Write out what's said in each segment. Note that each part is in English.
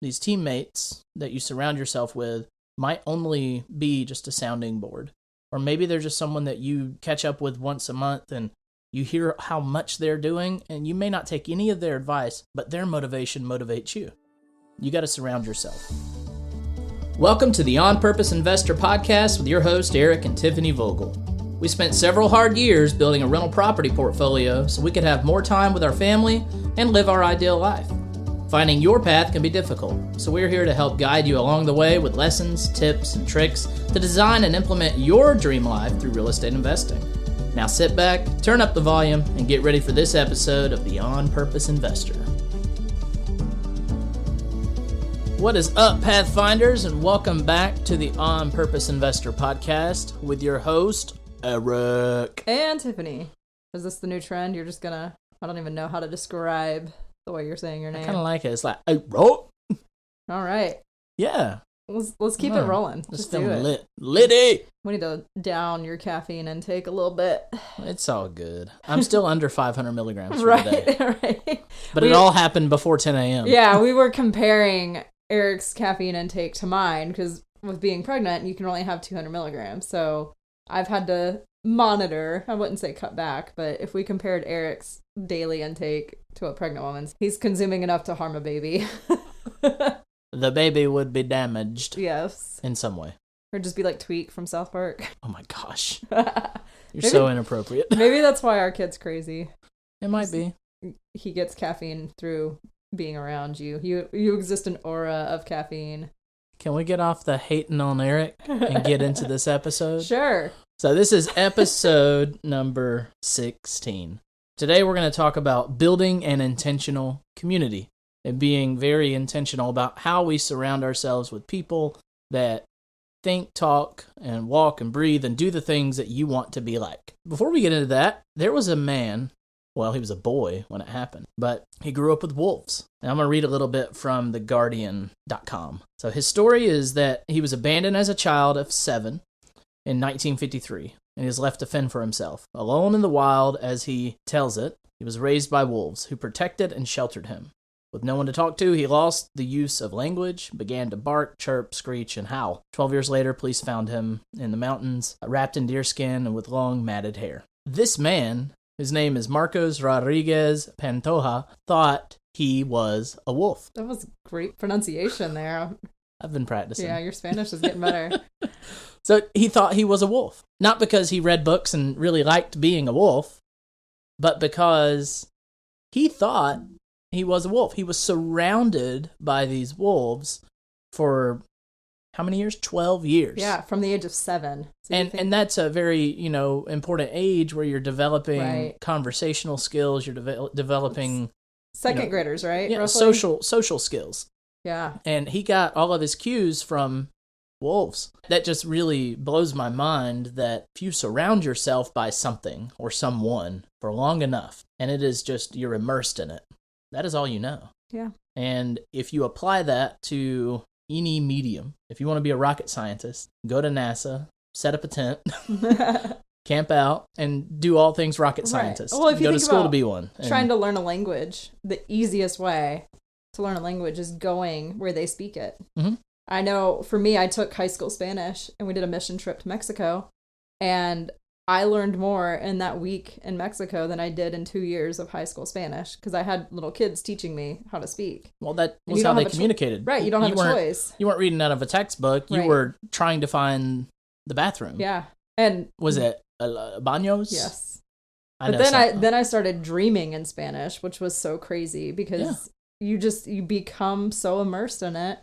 these teammates that you surround yourself with might only be just a sounding board. Or maybe they're just someone that you catch up with once a month and you hear how much they're doing, and you may not take any of their advice, but their motivation motivates you. You got to surround yourself. Welcome to the On Purpose Investor Podcast with your host, Eric and Tiffany Vogel. We spent several hard years building a rental property portfolio so we could have more time with our family and live our ideal life. Finding your path can be difficult, so we're here to help guide you along the way with lessons, tips, and tricks to design and implement your dream life through real estate investing. Now sit back, turn up the volume, and get ready for this episode of the On Purpose Investor. What is up, Pathfinders, and welcome back to the On Purpose Investor Podcast with your host, Eric. And Tiffany. Is this the new trend? You're just gonna, I don't even know how to describe the way you're saying your name. I kind of like it. It's like, hey, roll. All right. Yeah. Let's keep it rolling. Just do it. lit. Litty. We need to down your caffeine intake a little bit. It's all good. I'm still under 500 milligrams for right, the day. Right. But it all happened before 10 a.m. Yeah, we were comparing Eric's caffeine intake to mine because with being pregnant, you can only have 200 milligrams. So I've had to monitor, I wouldn't say cut back, but if we compared Eric's daily intake to a pregnant woman's, he's consuming enough to harm a baby. The baby would be damaged. Yes. In some way. Or just be like Tweak from South Park. Oh my gosh. You're so inappropriate. Maybe that's why our kid's crazy. It might be. He gets caffeine through being around you. You exist an aura of caffeine. Can we get off the hating on Eric and get into this episode? Sure. So this is episode number 16. Today we're going to talk about building an intentional community and being very intentional about how we surround ourselves with people that think, talk, and walk and breathe and do the things that you want to be like. Before we get into that, there was a man, well, he was a boy when it happened, but he grew up with wolves. And I'm going to read a little bit from theguardian.com. So his story is that he was abandoned as a child of 7 in 1953, and he was left to fend for himself. Alone in the wild, as he tells it, he was raised by wolves who protected and sheltered him. With no one to talk to, he lost the use of language, began to bark, chirp, screech, and howl. 12 years later, police found him in the mountains, wrapped in deerskin and with long, matted hair. This man, his name is Marcos Rodriguez Pantoja, thought he was a wolf. That was great pronunciation there. I've been practicing. Yeah, your Spanish is getting better. So he thought he was a wolf. Not because he read books and really liked being a wolf, but because he thought he was a wolf. He was surrounded by these wolves for how many years? 12 years. Yeah, from the age of 7. So and that's a very, important age where you're developing conversational skills, you're developing second graders, right? Yeah, social skills. Yeah. And he got all of his cues from wolves. That just really blows my mind that if you surround yourself by something or someone for long enough, and it is just, you're immersed in it, that is all you know. Yeah. And if you apply that to any medium, if you want to be a rocket scientist, go to NASA, set up a tent, camp out, and do all things rocket scientist. Well, if you go think to school about to be one. Trying to learn a language, the easiest way to learn a language is going where they speak it. Mm-hmm. I know for me, I took high school Spanish and we did a mission trip to Mexico, and I learned more in that week in Mexico than I did in 2 years of high school Spanish because I had little kids teaching me how to speak. Well, that was how they communicated. Right, you don't have a choice. You weren't reading out of a textbook. You were trying to find the bathroom. Yeah. And was it baños? Yes. But then I started dreaming in Spanish, which was so crazy because you become so immersed in it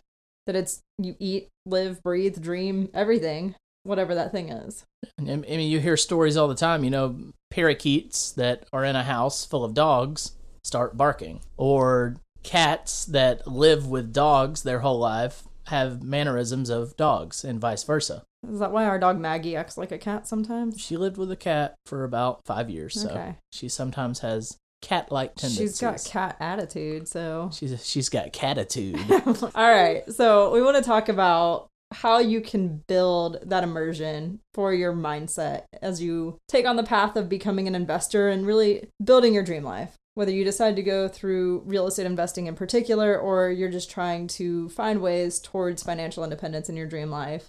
that it's you eat, live, breathe, dream, everything. Whatever that thing is. I mean, you hear stories all the time, parakeets that are in a house full of dogs start barking. Or cats that live with dogs their whole life have mannerisms of dogs and vice versa. Is that why our dog Maggie acts like a cat sometimes? She lived with a cat for about 5 years, so she sometimes has cat-like tendencies. She's got cat attitude, so... She's got catitude. All right, so we want to talk about how you can build that immersion for your mindset as you take on the path of becoming an investor and really building your dream life. Whether you decide to go through real estate investing in particular, or you're just trying to find ways towards financial independence in your dream life,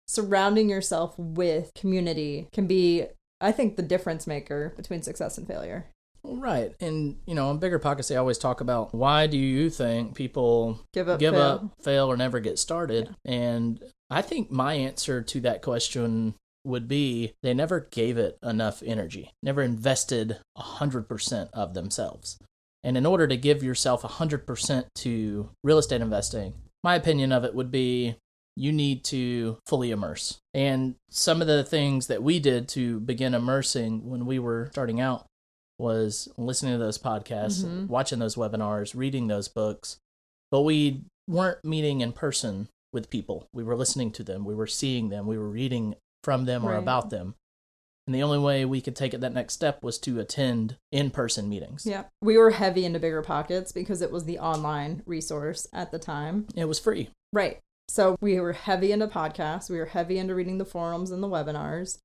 surrounding yourself with community can be, I think, the difference maker between success and failure. Right. And, on Bigger Pockets, they always talk about, why do you think people give up, fail, or never get started? Yeah. And I think my answer to that question would be, they never gave it enough energy, never invested 100% of themselves. And in order to give yourself 100% to real estate investing, my opinion of it would be, you need to fully immerse. And some of the things that we did to begin immersing when we were starting out was listening to those podcasts, watching those webinars, reading those books. But we weren't meeting in person with people. We were listening to them. We were seeing them. We were reading from them or about them. And the only way we could take it that next step was to attend in-person meetings. Yeah. We were heavy into Bigger Pockets because it was the online resource at the time. It was free. Right. So we were heavy into podcasts. We were heavy into reading the forums and the webinars.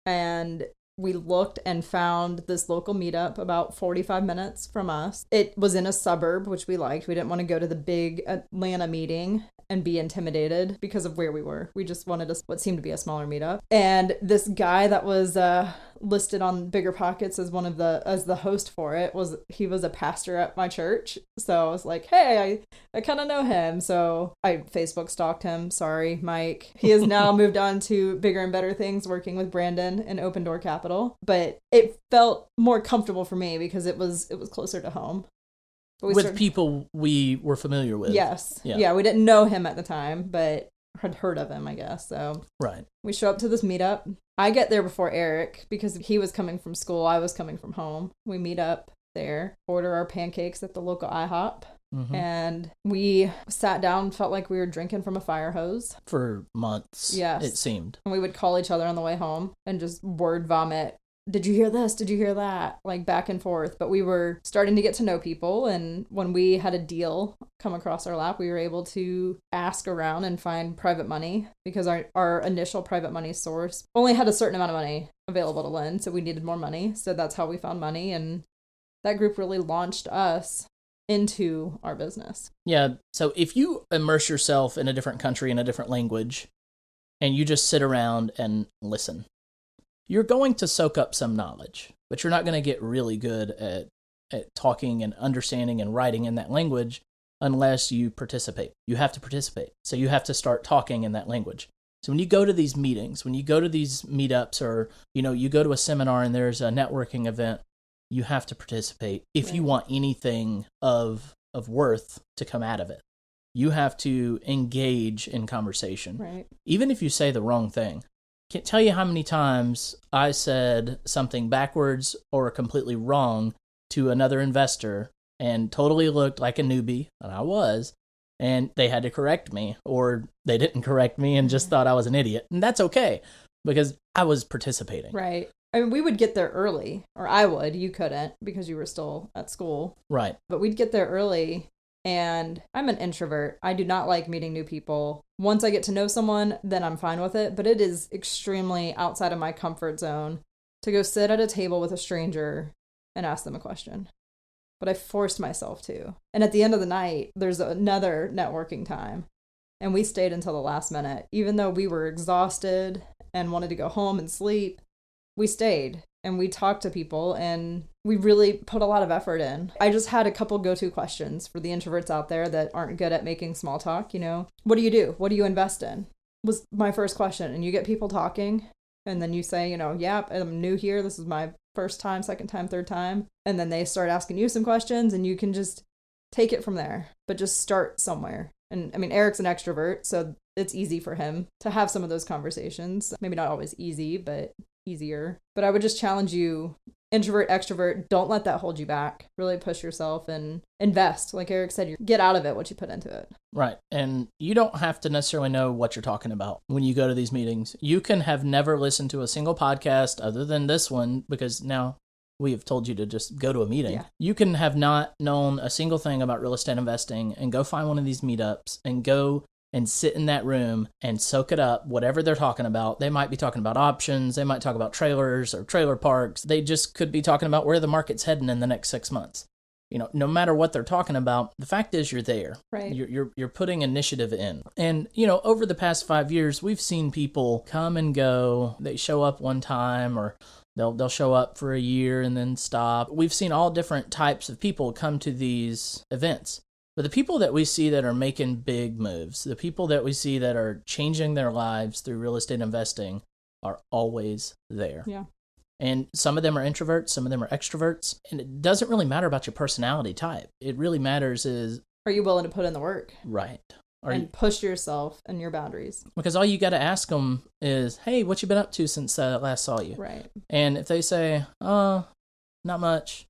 And we looked and found this local meetup about 45 minutes from us. It was in a suburb, which we liked. We didn't want to go to the big Atlanta meeting and be intimidated because of where we were. We just wanted what seemed to be a smaller meetup. And this guy that was listed on Bigger Pockets as as the host for it he was a pastor at my church. So I was like, hey, I kind of know him. So I Facebook stalked him. Sorry, Mike. He has now moved on to bigger and better things, working with Brandon and Open Door Capital. But it felt more comfortable for me because it was closer to home. With people we were familiar with. Yes. Yeah, we didn't know him at the time, but had heard of him, I guess. So right. We show up to this meetup. I get there before Eric because he was coming from school. I was coming from home. We meet up there, order our pancakes at the local IHOP. And we sat down, felt like we were drinking from a fire hose. For months, yes, it seemed. And we would call each other on the way home and just word vomit. Did you hear this? Did you hear that? Like back and forth. But we were starting to get to know people. And when we had a deal come across our lap, we were able to ask around and find private money because our initial private money source only had a certain amount of money available to lend. So we needed more money. So that's how we found money. And that group really launched us into our business. Yeah. So if you immerse yourself in a different country, in a different language, and you just sit around and listen, you're going to soak up some knowledge, but you're not going to get really good at talking and understanding and writing in that language unless you participate. You have to participate. So you have to start talking in that language. So when you go to these meetings, when you go to these meetups, or, you go to a seminar and there's a networking event, you have to participate if you want anything of worth to come out of it. You have to engage in conversation. Right. Even if you say the wrong thing. Can't tell you how many times I said something backwards or completely wrong to another investor and totally looked like a newbie, and I was, and they had to correct me, or they didn't correct me and just thought I was an idiot. And that's okay, because I was participating. Right. I mean, we would get there early, or I would. You couldn't because you were still at school. Right. But we'd get there early. And I'm an introvert. I do not like meeting new people. Once I get to know someone, then I'm fine with it. But it is extremely outside of my comfort zone to go sit at a table with a stranger and ask them a question. But I forced myself to. And at the end of the night, there's another networking time. And we stayed until the last minute. Even though we were exhausted and wanted to go home and sleep, we stayed. And we talked to people, and we really put a lot of effort in. I just had a couple go-to questions for the introverts out there that aren't good at making small talk, What do you do? What do you invest in? Was my first question. And you get people talking, and then you say, yep, I'm new here. This is my first time, second time, third time. And then they start asking you some questions, and you can just take it from there. But just start somewhere. And I mean, Eric's an extrovert, so it's easy for him to have some of those conversations. Maybe not always easy, but easier. But I would just challenge you, introvert, extrovert, don't let that hold you back. Really push yourself and invest. Like Eric said, get out of it what you put into it. Right. And you don't have to necessarily know what you're talking about when you go to these meetings. You can have never listened to a single podcast other than this one, because now we have told you to just go to a meeting. Yeah. You can have not known a single thing about real estate investing and go find one of these meetups and go and sit in that room and soak it up, whatever they're talking about. They might be talking about options. They might talk about trailers or trailer parks. They just could be talking about where the market's heading in the next 6 months. no matter what they're talking about, the fact is you're there. Right. You're putting initiative in. And, over the past 5 years, we've seen people come and go. They show up one time, or they'll show up for a year and then stop. We've seen all different types of people come to these events. But the people that we see that are making big moves, the people that we see that are changing their lives through real estate investing are always there. Yeah. And some of them are introverts, some of them are extroverts. And it doesn't really matter about your personality type. It really matters is... Are you willing to put in the work? Right. And push yourself and your boundaries. Because all you got to ask them is, hey, what you been up to since I last saw you? Right. And if they say, not much,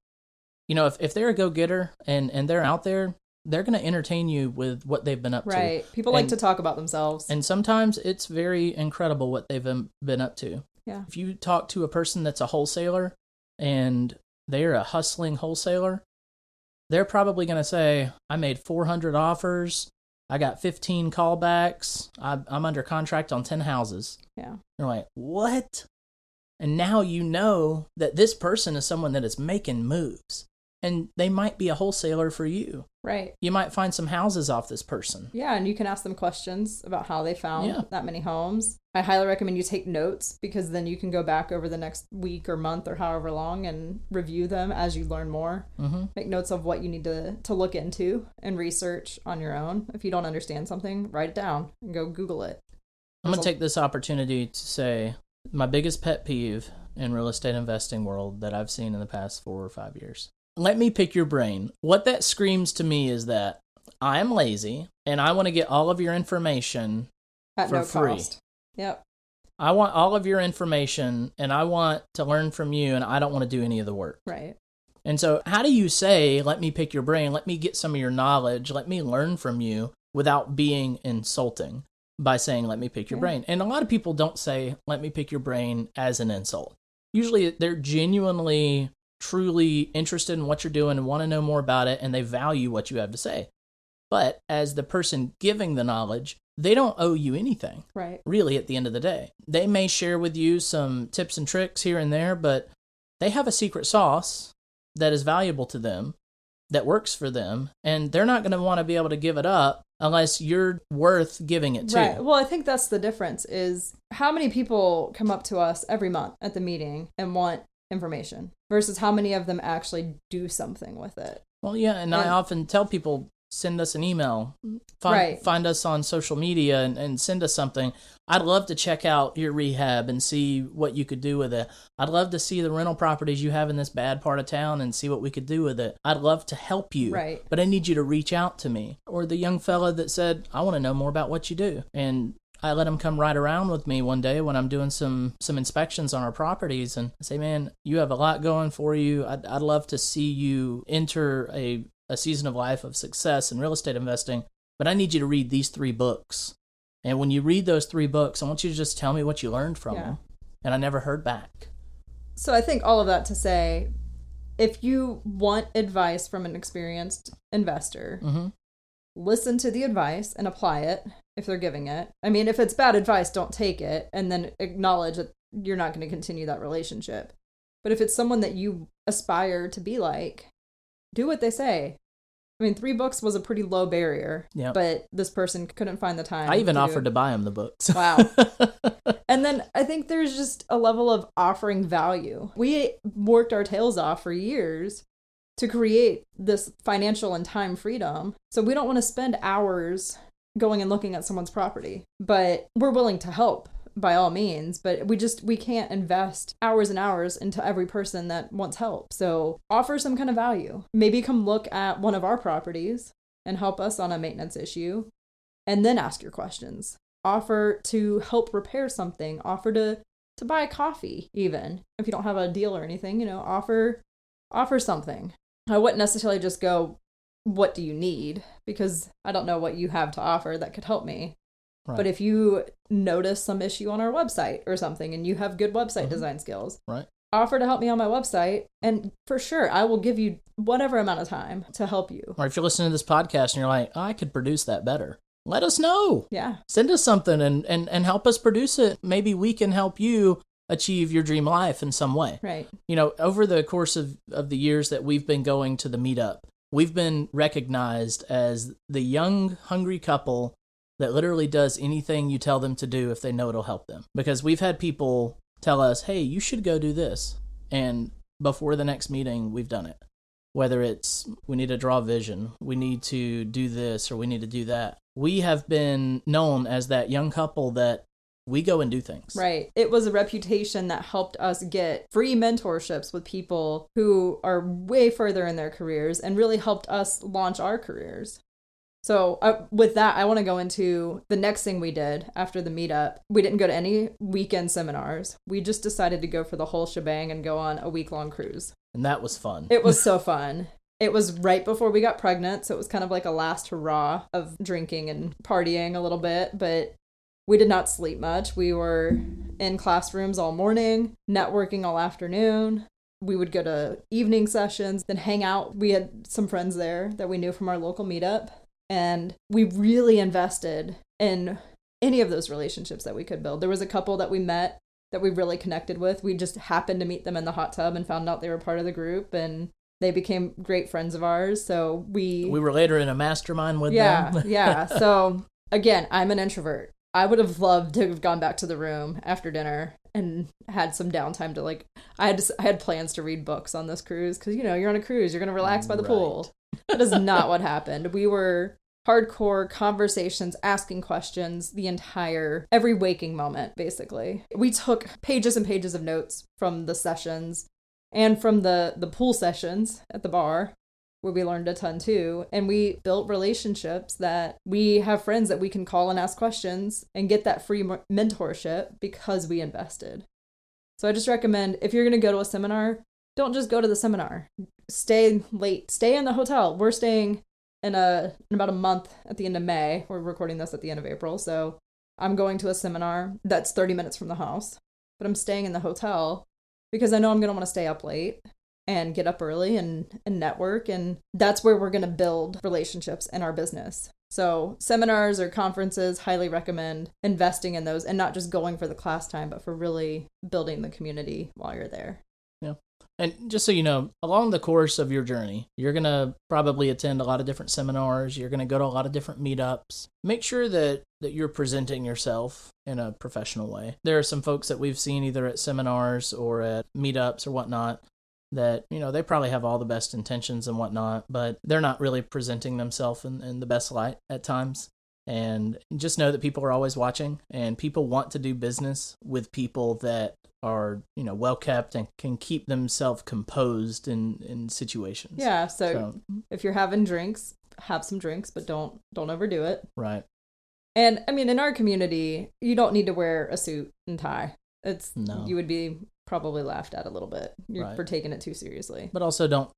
if they're a go-getter and they're out there, they're going to entertain you with what they've been up to. Right. People like to talk about themselves. And sometimes it's very incredible what they've been up to. Yeah. If you talk to a person that's a wholesaler and they're a hustling wholesaler, they're probably going to say, I made 400 offers. I got 15 callbacks. I'm under contract on 10 houses. Yeah. You're like, what? And now you know that this person is someone that is making moves. And they might be a wholesaler for you. Right. You might find some houses off this person. Yeah, and you can ask them questions about how they found that many homes. I highly recommend you take notes, because then you can go back over the next week or month or however long and review them as you learn more. Mm-hmm. Make notes of what you need to look into and research on your own. If you don't understand something, write it down and go Google it. I'm going to take this opportunity to say my biggest pet peeve in real estate investing world that I've seen in the past 4 or 5 years. Let me pick your brain. What that screams to me is that I am lazy and I want to get all of your information at for no free. Cost. Yep. I want all of your information and I want to learn from you, and I don't want to do any of the work. Right. And so how do you say, let me pick your brain, let me get some of your knowledge, let me learn from you without being insulting by saying, let me pick your brain? And a lot of people don't say, let me pick your brain as an insult. Usually they're genuinely, truly interested in what you're doing and want to know more about it, and they value what you have to say. But as the person giving the knowledge, they don't owe you anything. Right. Really, at the end of the day. They may share with you some tips and tricks here and there, but they have a secret sauce that is valuable to them, that works for them, and they're not going to want to be able to give it up unless you're worth giving it to. Right. Well, I think that's the difference, is how many people come up to us every month at the meeting and want information versus how many of them actually do something with it. Well, yeah, and I often tell people, send us an email, find us on social media and send us something. I'd love to check out your rehab and see what you could do with it. I'd love to see the rental properties you have in this bad part of town and see what we could do with it. I'd love to help you, right, but I need you to reach out to me. Or the young fella that said, I want to know more about what you do. And I let him come ride around with me one day when I'm doing some inspections on our properties, and I say, man, you have a lot going for you. I'd love to see you enter a season of life of success in real estate investing, but I need you to read these 3 books. And when you read those 3 books, I want you to just tell me what you learned from them. And I never heard back. So I think all of that to say, if you want advice from an experienced investor, listen to the advice and apply it if they're giving it. I mean, if it's bad advice, don't take it, and then acknowledge that you're not going to continue that relationship. But if it's someone that you aspire to be like, do what they say. I mean, 3 books was a pretty low barrier, but this person couldn't find the time. I even offered to buy them the books. Wow. And then I think there's just a level of offering value. We worked our tails off for years to create this financial and time freedom. So we don't want to spend hours going and looking at someone's property, but we're willing to help by all means, but we can't invest hours and hours into every person that wants help. So offer some kind of value. Maybe come look at one of our properties and help us on a maintenance issue, and then ask your questions. Offer to help repair something. Offer to buy a coffee, even if you don't have a deal or anything, offer something. I wouldn't necessarily just go, what do you need? Because I don't know what you have to offer that could help me. Right. But if you notice some issue on our website or something and you have good website design skills, offer to help me on my website, and for sure I will give you whatever amount of time to help you. Or if you're listening to this podcast and you're like, I could produce that better, let us know. Yeah. Send us something and help us produce it. Maybe we can help you achieve your dream life in some way. Right. Over the course of the years that we've been going to the meetup, we've been recognized as the young, hungry couple that literally does anything you tell them to do if they know it'll help them. Because we've had people tell us, hey, you should go do this. And before the next meeting, we've done it. Whether it's we need to draw vision, we need to do this, or we need to do that. We have been known as that young couple that we go and do things. Right. It was a reputation that helped us get free mentorships with people who are way further in their careers and really helped us launch our careers. So with that, I want to go into the next thing we did after the meetup. We didn't go to any weekend seminars. We just decided to go for the whole shebang and go on a week-long cruise. And that was fun. It was so fun. It was right before we got pregnant, so it was kind of like a last hurrah of drinking and partying a little bit, but we did not sleep much. We were in classrooms all morning, networking all afternoon. We would go to evening sessions, then hang out. We had some friends there that we knew from our local meetup, and we really invested in any of those relationships that we could build. There was a couple that we met that we really connected with. We just happened to meet them in the hot tub and found out they were part of the group, and they became great friends of ours. So we were later in a mastermind with them. Yeah. So again, I'm an introvert. I would have loved to have gone back to the room after dinner and had some downtime to I had plans to read books on this cruise because, you're on a cruise, you're going to relax by the pool. That is not what happened. We were hardcore conversations, asking questions every waking moment, basically. We took pages and pages of notes from the sessions and from the pool sessions at the bar, where we learned a ton too. And we built relationships that we have friends that we can call and ask questions and get that free mentorship because we invested. So I just recommend, if you're going to go to a seminar, don't just go to the seminar. Stay late. Stay in the hotel. We're staying in about a month at the end of May. We're recording this at the end of April. So I'm going to a seminar that's 30 minutes from the house, but I'm staying in the hotel because I know I'm going to want to stay up late and get up early and network. And that's where we're going to build relationships in our business. So seminars or conferences, highly recommend investing in those and not just going for the class time, but for really building the community while you're there. Yeah. And just so you know, along the course of your journey, you're going to probably attend a lot of different seminars. You're going to go to a lot of different meetups. Make sure that you're presenting yourself in a professional way. There are some folks that we've seen either at seminars or at meetups or whatnot that, they probably have all the best intentions and whatnot, but they're not really presenting themselves in the best light at times. And just know that people are always watching, and people want to do business with people that are, well kept and can keep themselves composed in situations. Yeah. So if you're having drinks, have some drinks, but don't overdo it. Right. And I mean, in our community, you don't need to wear a suit and tie. You would be probably laughed at a little bit for taking it too seriously. But also don't,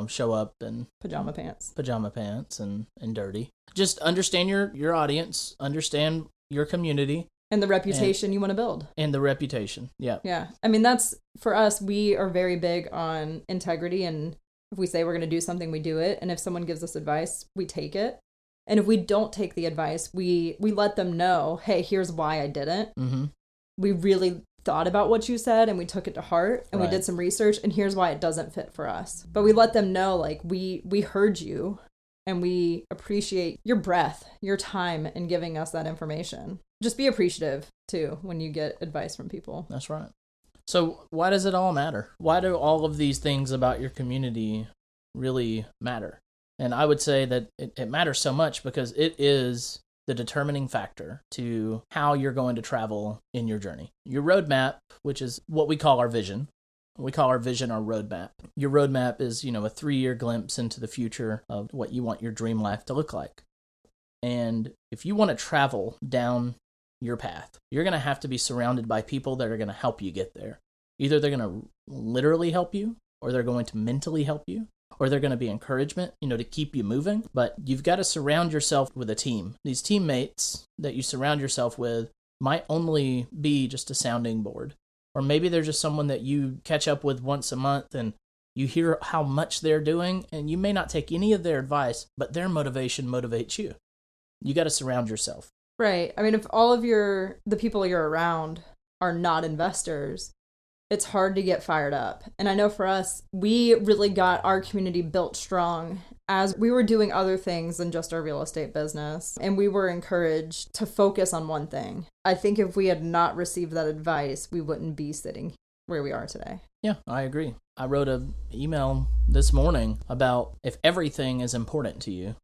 show up in pajama pants and dirty. Just understand your audience, understand your community. And the reputation you want to build. And the reputation, yeah. Yeah. I mean, that's, for us, we are very big on integrity. And if we say we're going to do something, we do it. And if someone gives us advice, we take it. And if we don't take the advice, we let them know, hey, here's why I didn't. Mm-hmm. We really thought about what you said and we took it to heart and we did some research and here's why it doesn't fit for us. But we let them know, we heard you and we appreciate your breath, your time in giving us that information. Just be appreciative too when you get advice from people. That's right. So why does it all matter? Why do all of these things about your community really matter? And I would say that it matters so much because it is the determining factor to how you're going to travel in your journey. Your roadmap, which is what we call our vision. We call our vision our roadmap. Your roadmap is, a 3-year glimpse into the future of what you want your dream life to look like. And if you want to travel down your path, you're going to have to be surrounded by people that are going to help you get there. Either they're going to literally help you, or they're going to mentally help you, or they're going to be encouragement, to keep you moving. But you've got to surround yourself with a team. These teammates that you surround yourself with might only be just a sounding board. Or maybe they're just someone that you catch up with once a month and you hear how much they're doing, and you may not take any of their advice, but their motivation motivates you. You got to surround yourself. Right. I mean, if all of the people you're around are not investors, it's hard to get fired up. And I know for us, we really got our community built strong as we were doing other things than just our real estate business. And we were encouraged to focus on one thing. I think if we had not received that advice, we wouldn't be sitting where we are today. Yeah, I agree. I wrote an email this morning about if everything is important to you,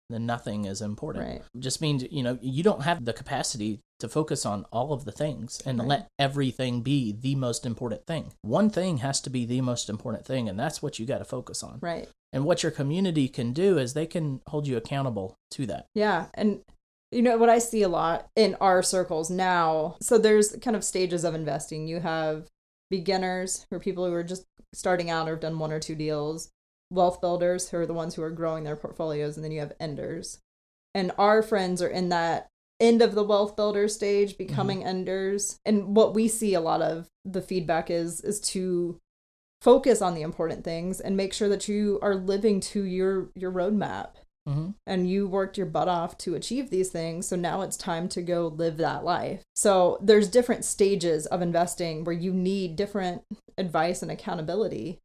then nothing is important. Right. It just means, you don't have the capacity to focus on all of the things and let everything be the most important thing. One thing has to be the most important thing, and that's what you got to focus on. Right. And what your community can do is they can hold you accountable to that. Yeah. And what I see a lot in our circles now, so there's kind of stages of investing. You have beginners, who are people who are just starting out or have done one or two deals, wealth builders, who are the ones who are growing their portfolios, and then you have enders. And our friends are in that end of the wealth builder stage, becoming enders. And what we see a lot of the feedback is to focus on the important things and make sure that you are living to your roadmap. And you worked your butt off to achieve these things. So now it's time to go live that life. So there's different stages of investing where you need different advice and accountability.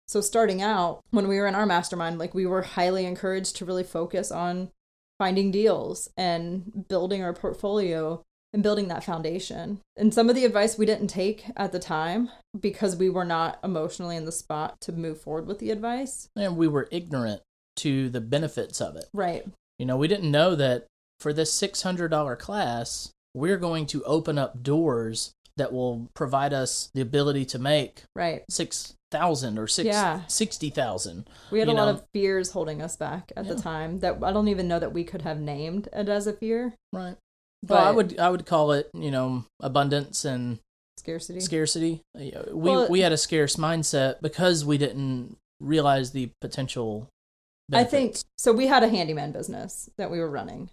So starting out, when we were in our mastermind, we were highly encouraged to really focus on finding deals and building our portfolio and building that foundation. And some of the advice we didn't take at the time because we were not emotionally in the spot to move forward with the advice. And we were ignorant to the benefits of it. Right. We didn't know that for this $600 class, we're going to open up doors that will provide us the ability to make $6,000 or $60,000. We had a lot of fears holding us back at the time that I don't even know that we could have named it as a fear. Right. But well, I would call it, abundance and scarcity. We had a scarce mindset because we didn't realize the potential benefits. I think so. We had a handyman business that we were running,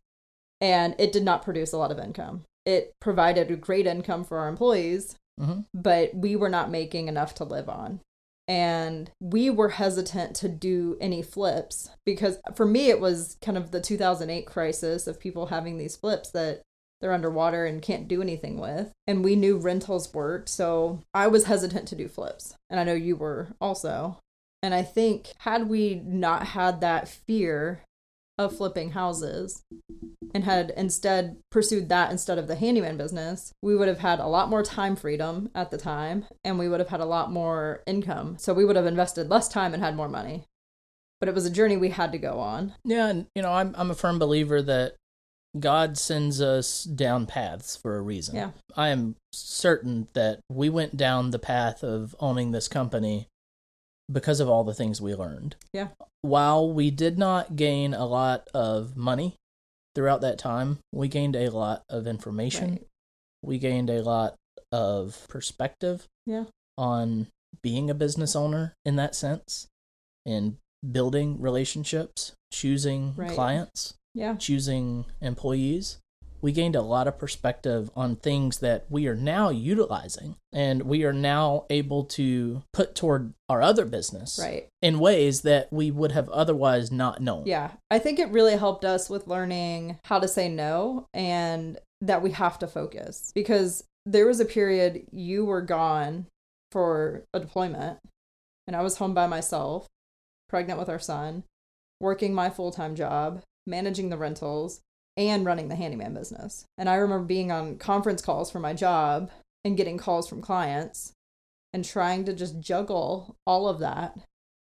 and it did not produce a lot of income. It provided a great income for our employees, but we were not making enough to live on. And we were hesitant to do any flips because for me, it was kind of the 2008 crisis of people having these flips that they're underwater and can't do anything with. And we knew rentals worked. So I was hesitant to do flips. And I know you were also. And I think had we not had that fear of flipping houses and had instead pursued that instead of the handyman business, we would have had a lot more time freedom at the time, and we would have had a lot more income. So we would have invested less time and had more money. But it was a journey we had to go on. Yeah, and I'm a firm believer that God sends us down paths for a reason. Yeah. I am certain that we went down the path of owning this company because of all the things we learned. Yeah. While we did not gain a lot of money throughout that time, we gained a lot of information. Right. We gained a lot of perspective on being a business owner in that sense, and building relationships, choosing clients, choosing employees. We gained a lot of perspective on things that we are now utilizing, and we are now able to put toward our other business in ways that we would have otherwise not known. Yeah. I think it really helped us with learning how to say no and that we have to focus, because there was a period you were gone for a deployment and I was home by myself, pregnant with our son, working my full-time job, managing the rentals, and running the handyman business. And I remember being on conference calls for my job and getting calls from clients and trying to just juggle all of that.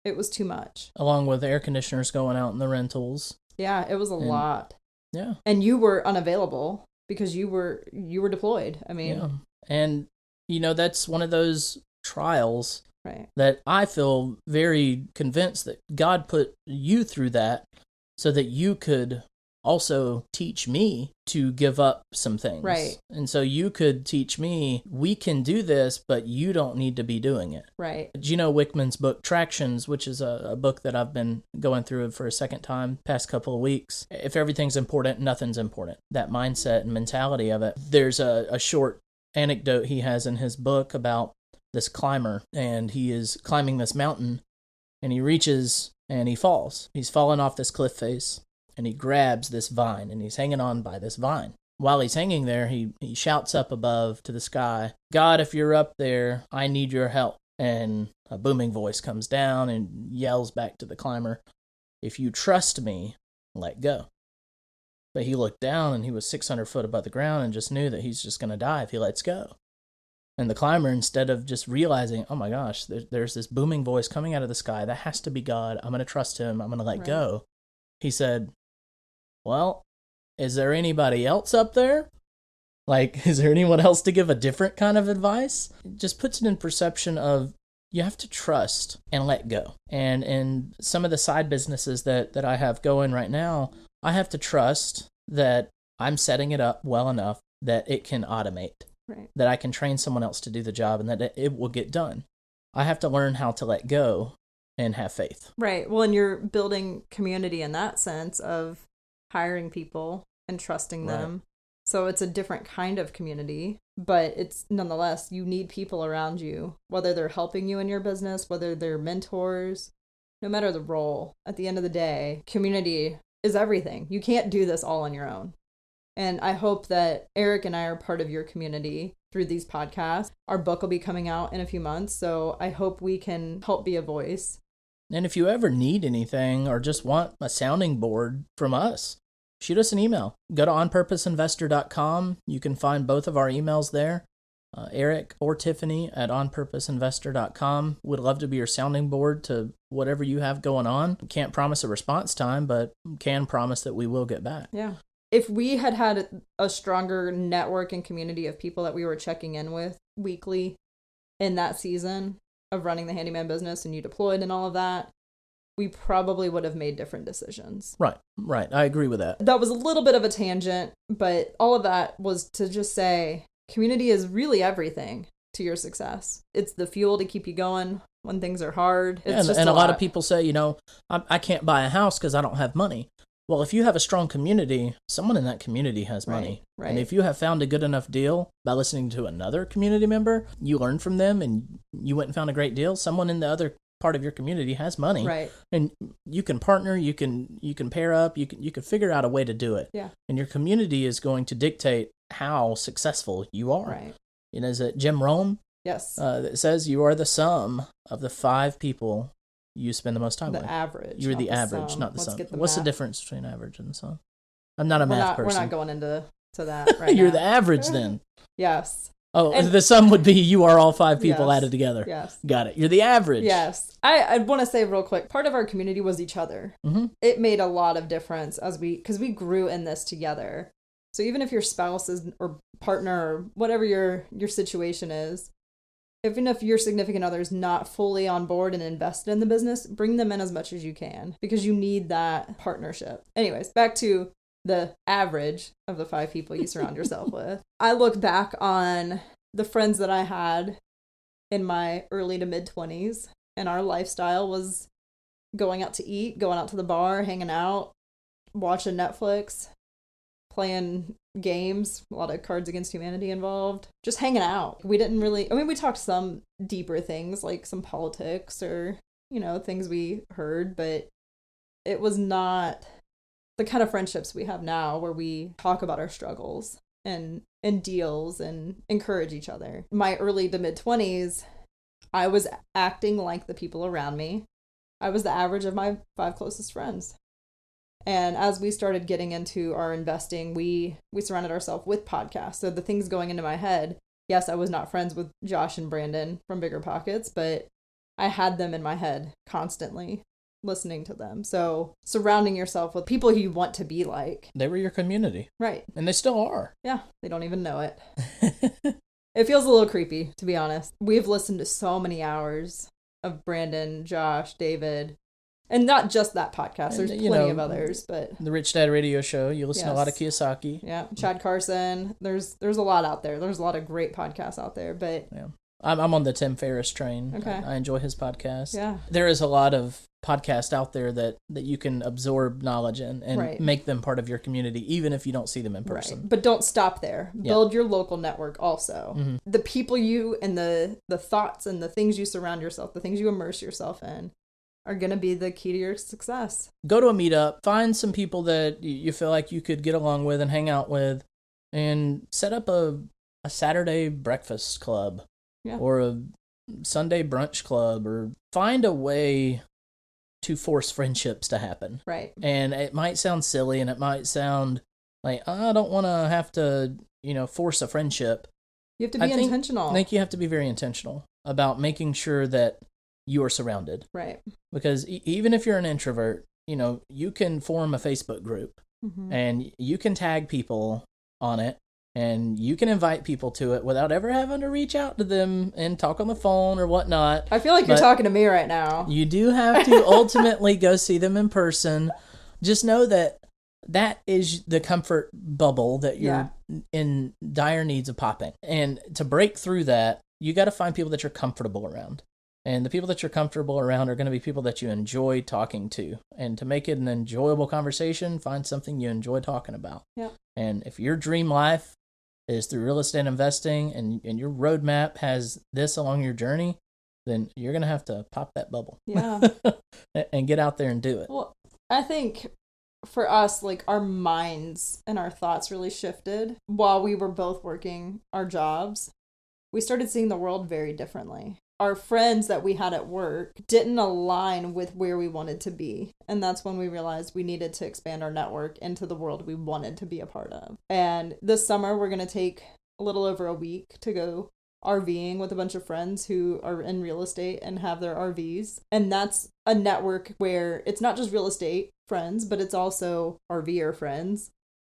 It was too much. Along with air conditioners going out in the rentals. Yeah, it was a lot. Yeah. And you were unavailable because you were deployed. I mean, yeah. And that's one of those trials right. that I feel very convinced that God put you through that so that you could also teach me to give up some things. Right. And so you could teach me, we can do this, but you don't need to be doing it. Right. Gino Wickman's book, Tractions, which is a book that I've been going through for a second time past couple of weeks. If everything's important, nothing's important. That mindset and mentality of it. There's a short anecdote he has in his book about this climber, and he is climbing this mountain, and he reaches and he falls. He's fallen off this cliff face. And he grabs this vine, and he's hanging on by this vine. while he's hanging there, he shouts up above to the sky, "God, if you're up there, I need your help." And a booming voice comes down and yells back to the climber, "If you trust me, let go." But he looked down and he was 600 foot above the ground and just knew that he's just going to die if he lets go. And the climber, instead of just realizing, oh my gosh, there's this booming voice coming out of the sky, that has to be God, I'm going to trust him, I'm going to let go. He said, well, is there anybody else up there? Like, is there anyone else to give a different kind of advice? It just puts it in perception of you have to trust and let go. And in some of the side businesses that I have going right now, I have to trust that I'm setting it up well enough that it can automate, that I can train someone else to do the job and that it will get done. I have to learn how to let go and have faith. Right. Well, and you're building community in that sense of hiring people and trusting them. So it's a different kind of community, but it's nonetheless, you need people around you, whether they're helping you in your business, whether they're mentors, no matter the role. At the end of the day, community is everything. You can't do this all on your own. And I hope that Eric and I are part of your community through these podcasts. Our book will be coming out in a few months, so I hope we can help be a voice. And if you ever need anything or just want a sounding board from us, shoot us an email. Go to onpurposeinvestor.com. You can find both of our emails there, Eric or Tiffany at onpurposeinvestor.com. Would love to be your sounding board to whatever you have going on. Can't promise a response time, but can promise that we will get back. Yeah. If we had a stronger network and community of people that we were checking in with weekly in that season of running the handyman business and you deployed and all of that, we probably would have made different decisions. Right. I agree with that. That was a little bit of a tangent, but all of that was to just say community is really everything to your success. It's the fuel to keep you going when things are hard. It's and a lot of people say, I can't buy a house because I don't have money. Well, if you have a strong community, someone in that community has money. Right. And if you have found a good enough deal by listening to another community member, you learned from them and you went and found a great deal, someone in the other part of your community has money. Right. And you can partner, you can pair up, you can figure out a way to do it. Yeah. And your community is going to dictate how successful you are. Right. Is it Jim Rohn? Yes. That says you are the sum of the 5 people you spend the most time with. The average. You're the average, not the sum. What's the difference between average and the sum? I'm not a math person. We're not going into that right You're now. the average then. Yes. Oh, and the sum would be you are all 5 people added together. Yes. Got it. You're the average. Yes. I want to say real quick, part of our community was each other. Mm-hmm. It made a lot of difference because we grew in this together. So even if your spouse is or partner or whatever your situation is, even if your significant other is not fully on board and invested in the business, bring them in as much as you can because you need that partnership. Anyways, back to the average of the 5 people you surround yourself with. I look back on the friends that I had in my early to mid 20s, and our lifestyle was going out to eat, going out to the bar, hanging out, watching Netflix, playing games, a lot of Cards Against Humanity involved, just hanging out. We didn't really, we talked some deeper things like some politics or, things we heard, but it was not the kind of friendships we have now where we talk about our struggles and deals and encourage each other. My early to mid 20s, I was acting like the people around me. I was the average of my 5 closest friends. And as we started getting into our investing, we surrounded ourselves with podcasts. So the things going into my head, yes, I was not friends with Josh and Brandon from Bigger Pockets, but I had them in my head constantly, listening to them. So surrounding yourself with people who you want to be like. They were your community. Right. And they still are. Yeah, they don't even know it. It feels a little creepy, to be honest. We've listened to so many hours of Brandon, Josh, David, and not just that podcast. There's plenty of others, but the Rich Dad Radio Show. You listen to a lot of Kiyosaki. Yeah, Chad Carson. There's a lot out there. There's a lot of great podcasts out there, but yeah, I'm on the Tim Ferriss train. Okay, I enjoy his podcast. Yeah, there is a lot of podcasts out there that you can absorb knowledge in and make them part of your community, even if you don't see them in person. Right. But don't stop there. Build your local network also. Mm-hmm. The people you and the thoughts and the things you surround yourself, the things you immerse yourself in, are going to be the key to your success. Go to a meetup, find some people that you feel like you could get along with and hang out with, and set up a Saturday breakfast club, Yeah. or a Sunday brunch club, or find a way to force friendships to happen. Right. And it might sound silly, and it might sound like, I don't want to have to, force a friendship. You have to be intentional. I think you have to be very intentional about making sure that you are surrounded. Right. Because even if you're an introvert, you can form a Facebook group, and you can tag people on it, and you can invite people to it without ever having to reach out to them and talk on the phone or whatnot. I feel like you're talking to me right now. You do have to ultimately go see them in person. Just know that is the comfort bubble that you're in dire needs of popping. And to break through that, you got to find people that you're comfortable around. And the people that you're comfortable around are going to be people that you enjoy talking to. And to make it an enjoyable conversation, find something you enjoy talking about. Yep. And if your dream life is through real estate investing, and your roadmap has this along your journey, then you're going to have to pop that bubble. Yeah. And get out there and do it. Well, I think for us, like, our minds and our thoughts really shifted while we were both working our jobs. We started seeing the world very differently. Our friends that we had at work didn't align with where we wanted to be. And that's when we realized we needed to expand our network into the world we wanted to be a part of. And this summer, we're going to take a little over a week to go RVing with a bunch of friends who are in real estate and have their RVs. And that's a network where it's not just real estate friends, but it's also RVer friends.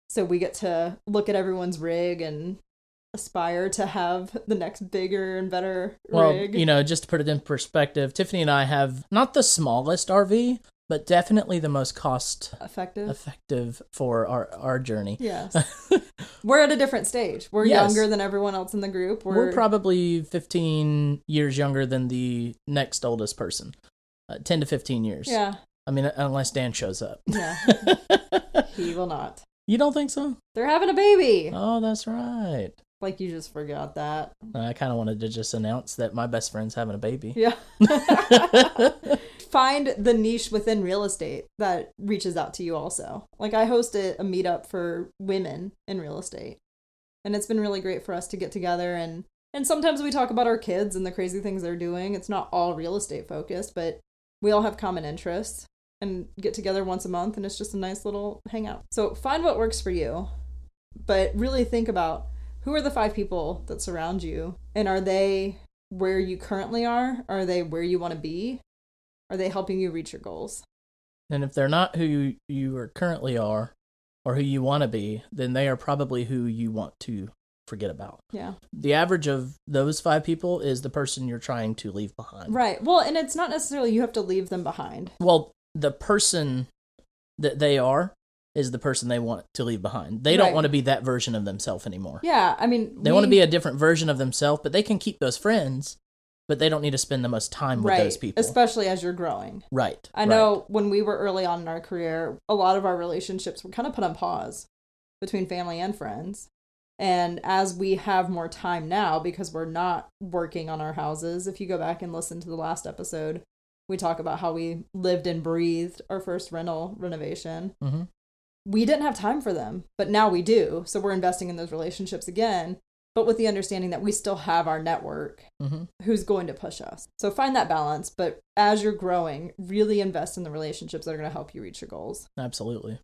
So we get to look at everyone's rig and aspire to have the next bigger and better rig. Just to put it in perspective, Tiffany and I have not the smallest RV, but definitely the most cost effective for our journey. Yes. We're at a different stage. We're younger than everyone else in the group. We're probably 15 years younger than the next oldest person. 10 to 15 years. Yeah. I mean, unless Dan shows up. Yeah. He will not. You don't think so? They're having a baby. Oh, that's right. Like, you just forgot that. I kind of wanted to just announce that my best friend's having a baby. Yeah. Find the niche within real estate that reaches out to you also. Like, I hosted a meetup for women in real estate. And it's been really great for us to get together. And sometimes we talk about our kids and the crazy things they're doing. It's not all real estate focused, but we all have common interests and get together once a month. And it's just a nice little hangout. So find what works for you. But really think about, who are the 5 people that surround you? And are they where you currently are? Are they where you want to be? Are they helping you reach your goals? And if they're not who you currently are, or who you want to be, then they are probably who you want to forget about. Yeah. The average of those 5 people is the person you're trying to leave behind. Right. Well, and it's not necessarily you have to leave them behind. Well, the person that they are is the person they want to leave behind. They don't want to be that version of themselves anymore. Yeah, I mean... They want to be a different version of themselves, but they can keep those friends, but they don't need to spend the most time with those people. Especially as you're growing. Right. I know when we were early on in our career, a lot of our relationships were kind of put on pause between family and friends. And as we have more time now, because we're not working on our houses, if you go back and listen to the last episode, we talk about how we lived and breathed our first rental renovation. Mm-hmm. We didn't have time for them, but now we do. So we're investing in those relationships again, but with the understanding that we still have our network who's going to push us. So find that balance, but as you're growing, really invest in the relationships that are going to help you reach your goals. Absolutely.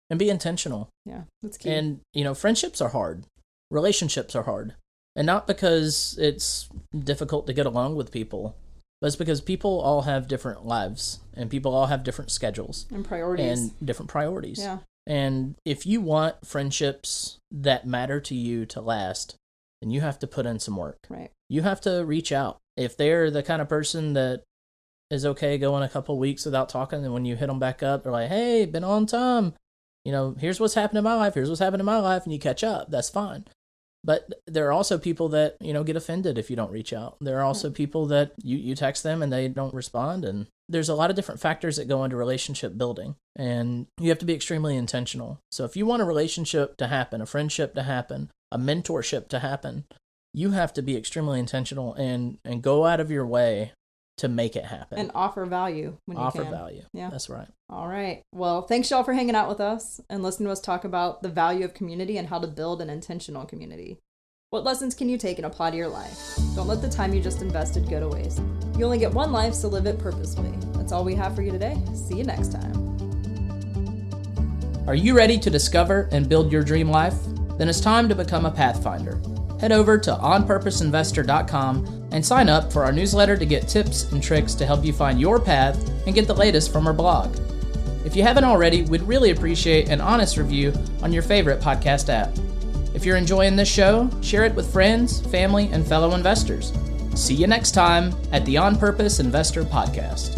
And be intentional. Yeah, that's key. And, friendships are hard. Relationships are hard. And not because it's difficult to get along with people, but it's because people all have different lives, and people all have different schedules. And priorities. And different priorities. Yeah. And if you want friendships that matter to you to last, then you have to put in some work. Right. You have to reach out. If they're the kind of person that is okay going a couple weeks without talking, and when you hit them back up, they're like, hey, been on time. Here's what's happened in my life. Here's what's happened in my life. And you catch up. That's fine. But there are also people that, get offended if you don't reach out. There are also people that you text them and they don't respond. And there's a lot of different factors that go into relationship building. And you have to be extremely intentional. So if you want a relationship to happen, a friendship to happen, a mentorship to happen, you have to be extremely intentional and go out of your way to make it happen. And offer value when you can. Offer value. Yeah. That's right. All right. Well, thanks y'all for hanging out with us and listening to us talk about the value of community and how to build an intentional community. What lessons can you take and apply to your life? Don't let the time you just invested go to waste. You only get one life, so live it purposefully. That's all we have for you today. See you next time. Are you ready to discover and build your dream life? Then it's time to become a Pathfinder. Head over to onpurposeinvestor.com and sign up for our newsletter to get tips and tricks to help you find your path and get the latest from our blog. If you haven't already, we'd really appreciate an honest review on your favorite podcast app. If you're enjoying this show, share it with friends, family, and fellow investors. See you next time at the On Purpose Investor Podcast.